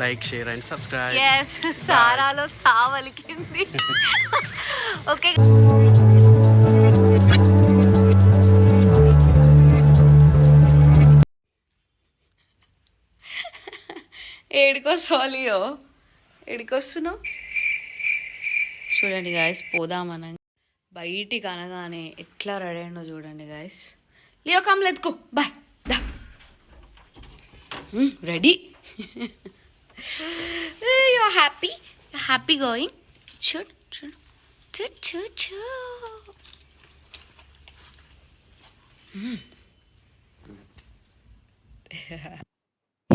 Like, share and subscribe. yes సారాలో సావలికింది. Okay ఏడికొస్తాలియో ఏడికొస్తున్నావు చూడండి గాయస్. పోదామన బయటికి అనగానే ఎట్లా రెడీ అయిందో చూడండి guys. Leo come let's go boy దా ready. You are happy going. చూడ్ చూడ్ చూడ్ చూడ్ చూడ్.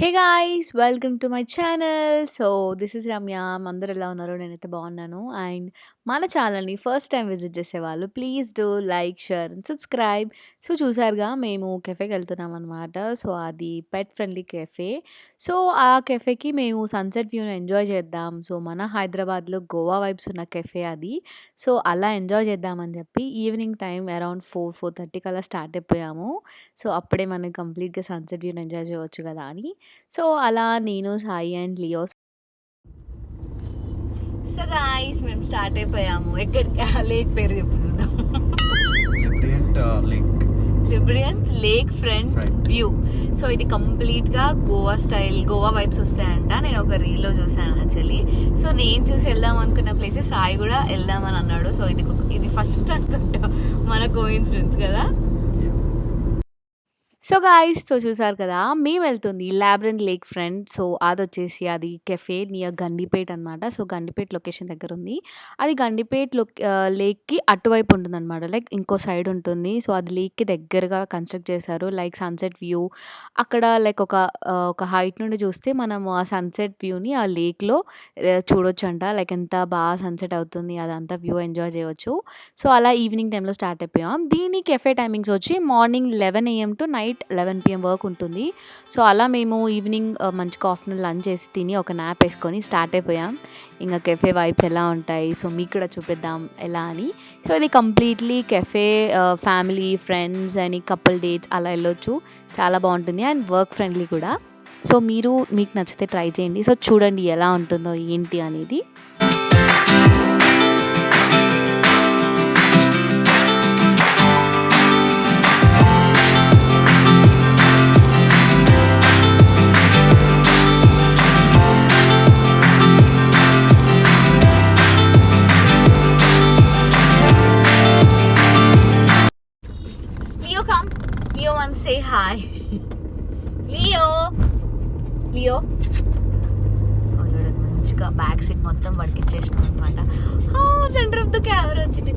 Hey guys, welcome to my channel. So this is Ramya. అందరూ ఎలా ఉన్నారు? నేనైతే బాగున్నాను. అండ్ మన ఛానల్ని ఫస్ట్ టైం విజిట్ చేసేవాళ్ళు please do like, share and subscribe. So చూసారుగా మేము కెఫేకి వెళ్తున్నాం అనమాట. సో అది పెట్ ఫ్రెండ్లీ కెఫే. సో ఆ కెఫేకి మేము సన్సెట్ వ్యూని ఎంజాయ్ చేద్దాం. సో మన హైదరాబాద్లో గోవా వైబ్స్ ఉన్న కెఫే అది. సో అలా ఎంజాయ్ చేద్దామని చెప్పి ఈవినింగ్ టైం అరౌండ్ 4:30 కల్లా స్టార్ట్ అయిపోయాము. సో అప్పుడే మనం కంప్లీట్గా సన్సెట్ వ్యూని ఎంజాయ్ చేయవచ్చు కదా అని. సో అలా నేను, Sai and Leo. So guys మేము స్టార్ట్ అయిపోయాము. ఎక్కడికి? లేక్ పేరు చెప్పు చూద్దాం. లిబ్రియంట్ లేక్ ఫ్రంట్ వ్యూ. సో ఇది కంప్లీట్గా గోవా స్టైల్, గోవా వైబ్స్ వస్తాయంట. నేను ఒక రీల్లో చూసాను యాక్చువల్లీ. సో నేను చూసి వెళ్దాం అనుకున్న ప్లేసెస్ సాయి కూడా వెళ్దామని అన్నాడు. సో ఇది ఫస్ట్ అనుకుంటా మన కోఇన్సిడెన్స్ కదా. సో గాయ్స్, సో చూసారు కదా మేము వెళ్తుంది లాబ్రెంత్ లేక్ ఫ్రంట్. సో అది వచ్చేసి అది కెఫే నియర్ గండిపేట్ అనమాట. సో గండిపేట్ లొకేషన్ దగ్గర ఉంది. అది గండిపేట్ లేక్కి అటువైపు ఉంటుంది అనమాట. లైక్ ఇంకో సైడ్ ఉంటుంది. సో అది లేక్కి దగ్గరగా కన్స్ట్రక్ట్ చేశారు. లైక్ సన్సెట్ వ్యూ అక్కడ లైక్ ఒక హైట్ నుండి చూస్తే మనం ఆ సన్సెట్ వ్యూని ఆ లేక్లో చూడొచ్చు అంట. లైక్ ఎంత బాగా సన్సెట్ అవుతుంది, అదంతా వ్యూ ఎంజాయ్ చేయవచ్చు. సో అలా ఈవినింగ్ టైంలో స్టార్ట్ అయిపోయాం. దీని కెఫే టైమింగ్స్ వచ్చి morning 11 AM to night 11 PM వరకు ఉంటుంది. సో అలా మేము ఈవినింగ్ మంచిగా ఆఫ్టర్నూన్ లంచ్ చేసి తిని ఒక నాప్ వేసుకొని స్టార్ట్ అయిపోయాం. ఇంకా కెఫే వైబ్స్ ఎలా ఉంటాయి సో మీకు కూడా చూపిద్దాం ఎలా అని. సో ఇది కంప్లీట్లీ కెఫే ఫ్యామిలీ, ఫ్రెండ్స్ అని కపుల్ డేట్స్ అలా వెళ్ళొచ్చు. చాలా బాగుంటుంది అండ్ వర్క్ ఫ్రెండ్లీ కూడా. సో మీకు నచ్చితే ట్రై చేయండి. సో చూడండి ఎలా ఉంటుందో ఏంటి అనేది. Leo wants to say hi. Leo. చూడండి మంచిగా బ్యాక్ సీట్ మొత్తం పడికిచ్చేసినాం అనమాట. సెంటర్ ఆఫ్ ద కెమెరా వచ్చింది.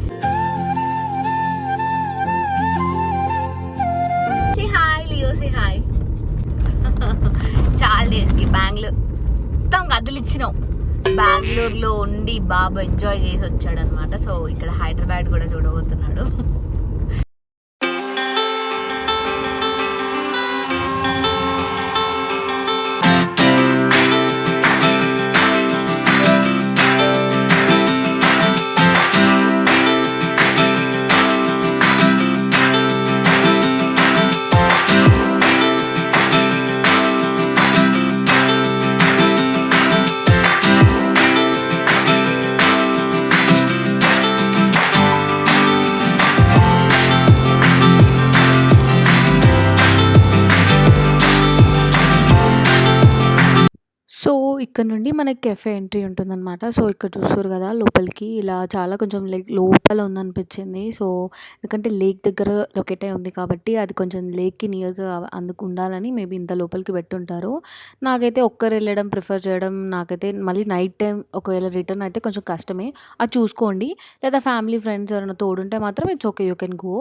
Say hi Leo, say hi. చాలా డేస్కి బెంగళూరు మొత్తం కదిలిచ్చినాం. బెంగళూరులో ఉండి బాబు ఎంజాయ్ చేసి వచ్చాడు అనమాట. సో ఇక్కడ హైదరాబాద్ కూడా చూడబోతున్నాడు. ఇక్కడ నుండి మనకి కెఫే ఎంట్రీ ఉంటుందన్నమాట. సో ఇక్కడ చూస్తారు కదా లోపలికి ఇలా చాలా కొంచెం లైక్ లోపల ఉందనిపించింది. సో ఎందుకంటే లేక్ దగ్గర లొకేట్ అయి ఉంది కాబట్టి అది కొంచెం లేక్కి నియర్గా అందుకు ఉండాలని మేబీ ఇంత లోపలికి పెట్టుంటారు. నాకైతే ఒక్కరు వెళ్ళడం ప్రిఫర్ చేయడం, నాకైతే మళ్ళీ నైట్ టైం ఒకవేళ రిటర్న్ అయితే కొంచెం కష్టమే. అది చూసుకోండి. లేదా ఫ్యామిలీ ఫ్రెండ్స్ ఎవరైనా తోడుంటే మాత్రం it's okay, you can go.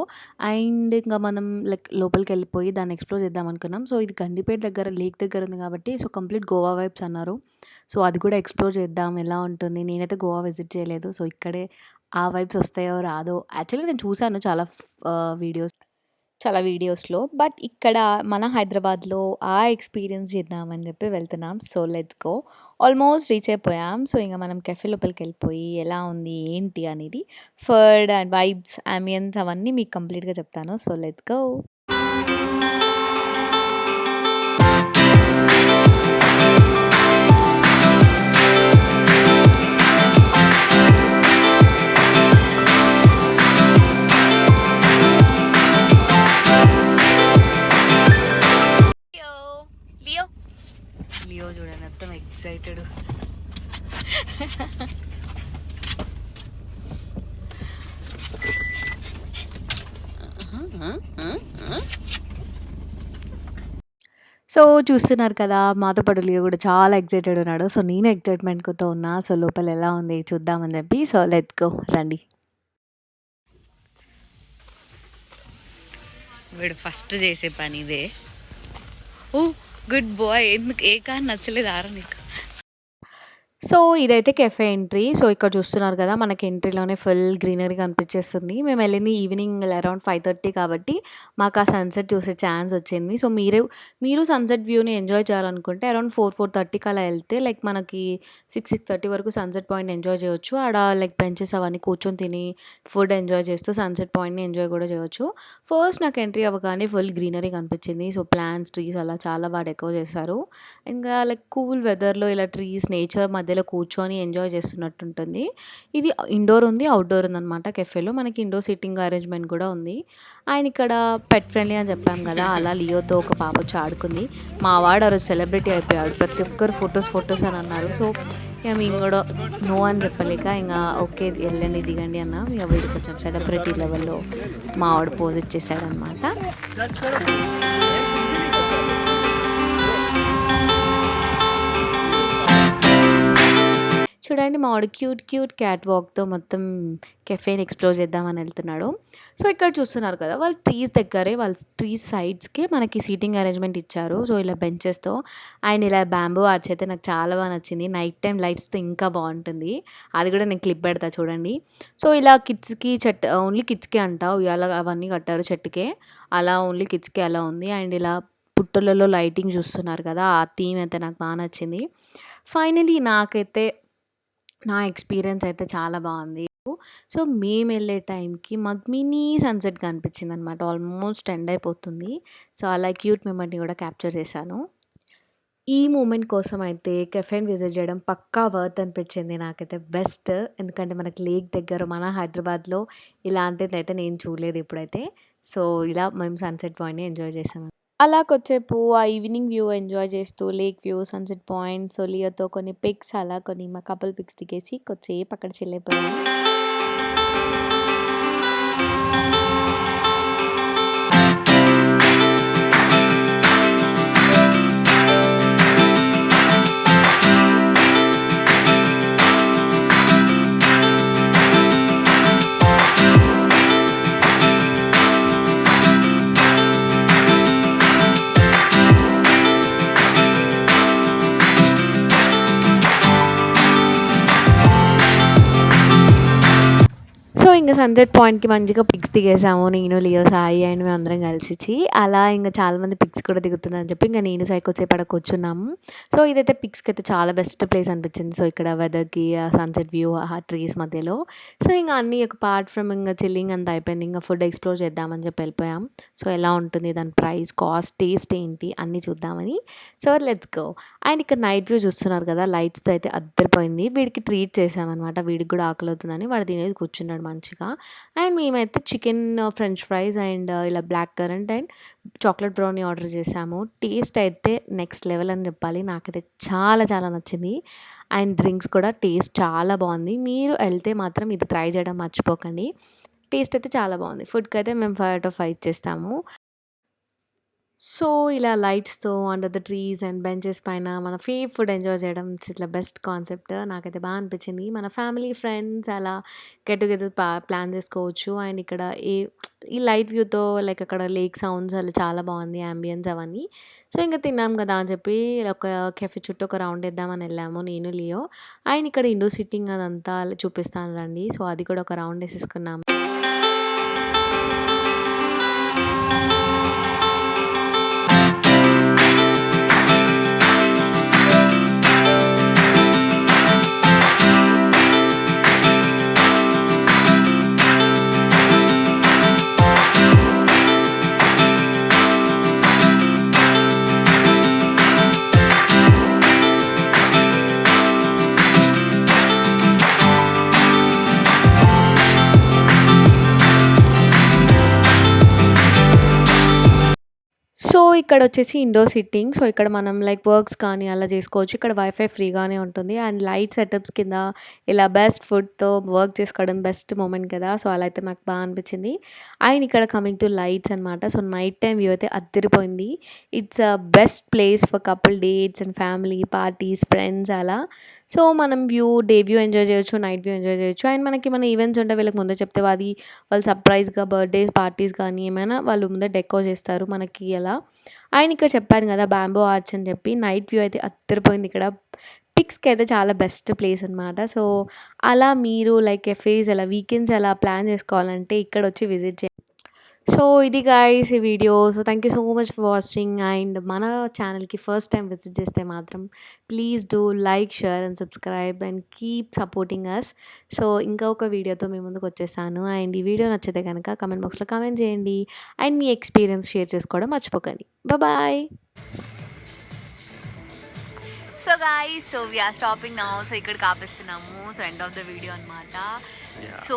And ఇంకా మనం లైక్ లోపలికి వెళ్ళిపోయి దాన్ని ఎక్స్ప్లోర్ చేద్దాం అనుకున్నాం. సో ఇది గండిపేట దగ్గర లేక్ దగ్గర ఉంది కాబట్టి సో కంప్లీట్ గోవా వైబ్స్ అన్నారు. సో అది కూడా ఎక్స్ప్లోర్ చేద్దాం ఎలా ఉంటుంది. నేనైతే గోవా విజిట్ చేయలేదు. సో ఇక్కడే ఆ వైబ్స్ వస్తాయో రాదో యాక్చువల్లీ నేను చూశాను చాలా వీడియోస్లో. బట్ ఇక్కడ మన హైదరాబాద్లో ఆ ఎక్స్పీరియన్స్ చేద్దామని చెప్పి వెళ్తున్నాం. So let's go. Almost reach అయిపోయాం. సో ఇంకా మనం కెఫే లోపలికి వెళ్ళిపోయి ఎలా ఉంది ఏంటి అనేది ఫుడ్ అండ్ వైబ్స్, అంబియన్స్ అవన్నీ మీకు కంప్లీట్గా చెప్తాను. So let's go. సో, చూస్తున్నారు కదా! మాతో పాటు లియో గూడా చాలా ఎక్సైటెడ్ ఉన్నాడు. సో, నేను ఎక్సైట్‌మెంట్‌తో ఉన్నా. సో, లోపల ఎలా ఉంది చూద్దామని చెప్పి. సో, లెట్స్ గో రండి. వీడు ఫస్ట్ చేసే పని ఇదే. ఓహ్! Good boy. ఎందుకు ఏ కార్ నచ్చలేదారా నీకు? సో, ఇదైతే కెఫే ఎంట్రీ. సో, ఇక్కడ చూస్తున్నారు కదా! మనకి ఎంట్రీలోనే ఫుల్ గ్రీనరీ కనిపించేస్తుంది. మేమెళ్ళింది ఈవినింగ్ అరౌండ్ 5:30 కాబట్టి మాకు ఆ సన్‌సెట్ చూసే ఛాన్స్ వచ్చింది. సో, మీరు సన్‌సెట్ వ్యూని ఎంజాయ్ చేయాలనుకుంటే అరౌండ్ 4:30కి అలా ఎళ్తే లైక్ మనకి 6:30 వరకు సన్‌సెట్ పాయింట్‌ని ఎంజాయ్ చేయొచ్చు. ఆడ లైక్ బెంచెస్ అవన్నీ కూర్చొని తిని ఫుడ్ ఎంజాయ్ చేస్తూ సన్‌సెట్ పాయింట్‌ని ఎంజాయ్ కూడా చేయొచ్చు. ఫస్ట్ నాకు ఎంట్రీ అవ్వగానే ఫుల్ గ్రీనరీ కనిపించింది. సో, ప్లాంట్స్, ట్రీస్ అలా చాలా బాగా డెకర్ చేశారు. ఇంకా లైక్ కూల్ వెదర్‌లో ఇలా ట్రీస్, నేచర్ మధ్యలో కూర్చొని ఎంజాయ్ చేస్తున్నట్టుంటుంది. ఇది ఇండోర్ ఉంది, ఔట్‌డోర్ ఉందనమాట కెఫేలో. మనకి ఇండోర్ సిట్టింగ్ అరేంజ్‌మెంట్ కూడా ఉంది. అండ్ ఇక్కడ పెట్ ఫ్రెండ్లీ అని చెప్పాం కదా! అలా లియోతో ఒక పాప వచ్చి ఆడుకుంది. మా వాడు ఆ రోజు సెలబ్రిటీ అయిపోయాడు. ప్రతి ఒక్కరు ఫోటోస్ అని అన్నారు. సో, ఇక మేము కూడా నో అని చెప్పలేక ఇంక ఓకే ఎళ్ళండి, దిగండి అన్నాం. ఇక వీడు కొంచెం సెలబ్రిటీ లెవెల్‌లో మా వాడు పోజ్ ఇచ్చేసాడనమాట. చూడండి మా వాడు క్యూట్ క్యాట్ వాక్‌తో మొత్తం కెఫేని ఎక్స్‌ప్లోర్ చేద్దామని ఎళ్తున్నాడు. సో, ఇక్కడ చూస్తున్నారు కదా! వాళ్ళు ట్రీస్ దగ్గరే ట్రీస్ సైడ్స్‌కి మనకి సీటింగ్ అరేంజ్‌మెంట్ ఇచ్చారు. సో, ఇలా బెంచెస్‌తో అండ్ ఇలా బ్యాంబూ ఆర్చ్ అయితే నాకు చాలా బాగా నచ్చింది. నైట్ టైమ్ లైట్స్‌తో ఇంకా బావుంటుంది. అది కూడా నేను క్లిప్ పెడతా చూడండి. సో, ఇలా కిడ్స్‌కి ఓన్లీ కిడ్స్‌కే అంట ఉయ్యాల అవన్నీ కట్టారు చెట్టుకే. అలా ఓన్లీ కిడ్స్‌కే అలా ఉంది. అండ్ ఇలా పుట్టలలో లైటింగ్ చూస్తున్నారు కదా! ఆ థీమ్ అయితే నాకు బాగా నచ్చింది. ఫైనల్లీ నాకైతే నా ఎక్స్‌పీరియన్స్ అయితే చాలా బావుంది. సో, మేమెళ్ళే టైంకి మాకు మినీ సన్‌సెట్ కనిపించిందనమాట. ఆల్మోస్ట్ ఎండ్ అయిపోతుంది. సో, అలా క్యూట్ మూమెంట్‌ని కూడా క్యాప్చర్ చేశాను. ఈ మూమెంట్ కోసం అయితే కెఫేని విజిట్ చేయడం పక్కా వర్త్ అనిపించింది నాకైతే బెస్ట్. ఎందుకంటే మనకి లేక్ దగ్గర మన హైదరాబాద్‌లో ఇలాంటిదైతే నేను చూడలేదు ఇప్పుడైతే. సో, ఇలా మేము సన్‌సెట్ పాయింట్‌ని ఎంజాయ్ చేసాము. అలా కొద్దిసేపు ఆ ఈవినింగ్ వ్యూ ఎంజాయ్ చేస్తూ lake view, sunset point, so, లియోతో కొన్ని పిక్స్ అలా కొన్ని మా కపుల్ పిక్స్ దిగేసి కొద్దిసేపు అక్కడ చిల్ అయిపోయాము. సో, ఇంక సన్‌సెట్ పాయింట్‌కి మంచిగా పిక్స్ దిగేసాము. నేను, లియో, సాయి అండ్ మేమందరం కలిసిచి. అలా ఇంక చాలామంది పిక్స్ కూడా దిగుతున్నారని చెప్పి ఇంక నేను, సాయి కొద్దిసేపు ఆడ కూర్చున్నాము. సో, ఇదైతే పిక్స్‌కైతే చాలా బెస్ట్ ప్లేస్ అనిపించింది. సో, ఇక్కడ వెదర్‌కి, ఆ సన్‌సెట్ వ్యూ, ఆ ట్రీస్ మధ్యలో. సో, ఇంక అన్నీ అపార్ట్ ఫ్రమ్ ఇంగ చిల్లింగ్ అంతా అయిపోయింది. ఇంక ఫుడ్ ఎక్స్‌ప్లోర్ చేద్దామని చెప్పి వెళ్ళిపోయాం. సో, ఎలా ఉంటుంది దాని ప్రైస్, కాస్ట్, టేస్ట్ ఏంటి అన్నీ చూద్దామని. So, let's go. అండ్ ఇక్కడ నైట్ వ్యూ చూస్తున్నారు కదా! లైట్స్‌తో అయితే అద్దరిపోయింది. వీడికి ట్రీట్ చేశామనమాట. వీడికి కూడా ఆకలవుతుందని వాడు తినేసి కూర్చున్నాడు మంచిగా. అండ్ మేమైతే చికెన్ ఫ్రెంచ్ ఫ్రైస్ అండ్ ఇలా black currant and chocolate brownie order చేశాము. టేస్ట్ అయితే నెక్స్ట్ లెవెల్ అని చెప్పాలి. నాకైతే చాలా నచ్చింది. అండ్ డ్రింక్స్ కూడా టేస్ట్ చాలా బాగుంది. మీరు వెళ్తే మాత్రం ఇది ట్రై చేయడం మర్చిపోకండి. టేస్ట్ అయితే చాలా బాగుంది. ఫుడ్‌కైతే మేము 5/5 ఇచ్చేస్తాము. సో, ఇలా లైట్స్‌తో under the trees and benches పైన మన ఫుడ్ ఎంజాయ్ చేయడం ఇట్స్ బెస్ట్ కాన్సెప్ట్. నాకైతే బాగా అనిపించింది. మన ఫ్యామిలీ, ఫ్రెండ్స్ అలా గెట్ టుగెదర్ ప్లాన్ చేసుకోవచ్చు. అండ్ ఇక్కడ ఈ లైట్ వ్యూతో లైక్ అక్కడ లేక్ సౌండ్స్ అలా చాలా బాగుంది యాంబియన్స్ అవన్నీ. సో, ఇంక తిన్నాం కదా అని చెప్పి ఒక కెఫే చుట్టూ ఒక రౌండ్ ఏద్దామని వెళ్ళాము నేను, లియో. అండ్ ఇక్కడ ఇండోర్ సిట్టింగ్ అదంతా చూపిస్తాను రండి. సో, అది కూడా ఒక రౌండ్ వేసేసుకున్నాము. ఇక్కడొచ్చేసి ఇండోర్ సిట్టింగ్. సో, ఇక్కడ మనం లైక్ వర్క్స్ కానీ అలా చేసుకోవచ్చు. ఇక్కడ వైఫై ఫ్రీగానే ఉంటుంది. అండ్ లైట్ సెటప్స్ కింద ఇలా బెస్ట్ ఫుడ్‌తో వర్క్ చేసుకోవడం బెస్ట్ మొమెంట్ కదా! సో, అలా అయితే నాకు అనిపించింది. అండ్ ఇక్కడ కమింగ్ టు లైట్స్ అనమాట. సో, నైట్ టైమ్ వ్యూ అయితే అద్దిరిపోయింది. It's a best place for couple dates and family parties, friends అలా. సో, మనం డే వ్యూ ఎంజాయ్ చేయొచ్చు. నైట్ వ్యూ ఎంజాయ్ చేయొచ్చు. అండ్ మనకేమైనా ఈవెంట్స్ ఉంటే వీళ్ళకి ముందే చెప్తే వాళ్ళు సర్ప్రైజ్‌గా బర్త్‌డేస్ పార్టీస్ కానీ ఏమైనా వాళ్ళు ముందే డెకో చేస్తారు మనకి అలా. అండ్ ఇక్కడ చెప్పాను కదా! బ్యాంబో ఆర్చ్ అని చెప్పి నైట్ వ్యూ అయితే అద్దరిపోయింది ఇక్కడ. పిక్స్‌కైతే చాలా బెస్ట్ ప్లేస్ అనమాట. సో, అలా మీరు లైక్ కెఫేస్ అలా వీకెండ్స్ అలా ప్లాన్ చేసుకోవాలంటే ఇక్కడొచ్చి విజిట్ చేయండి. సో, ఇది గైస్ ఈ video. So, thank you so much for watching. And మన ఛానల్‌కి ఫస్ట్ టైమ్ విజిట్ చేస్తే మాత్రం please do like, share and subscribe and keep supporting us. So, ఇంకా ఒక వీడియోతో మీ ముందుకొచ్చేసాను. అండ్ ఈ వీడియో నచ్చితే గనక కామెంట్ బాక్స్‌లో కామెంట్ చేయండి. అండ్ మీ ఎక్స్‌పీరియన్స్ షేర్ చేసుకోవడం మర్చిపోకండి. Bye. So guys we are stopping now. So ఇక్కడికి ఆపేస్తున్నాము. So end of the video అనమాట. సో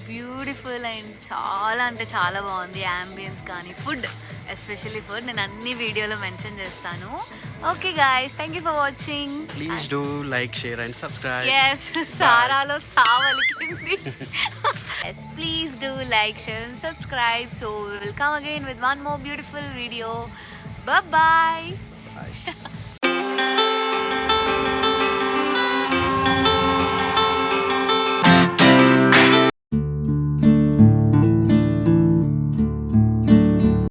బ్యూటిఫుల్ అండ్ చాలా అంటే చాలా బాగుంది యాంబియన్స్ కానీ ఫుడ్, ఎస్పెషల్లీ ఫుడ్ నేను అన్ని వీడియోలో మెన్షన్ చేస్తాను. Okay guys, thank you for watching. Please do like, share and subscribe. Yes, సారాలో సావలికింది. Yes, please do like, share and subscribe. So we will come again with one more beautiful video. Bye bye.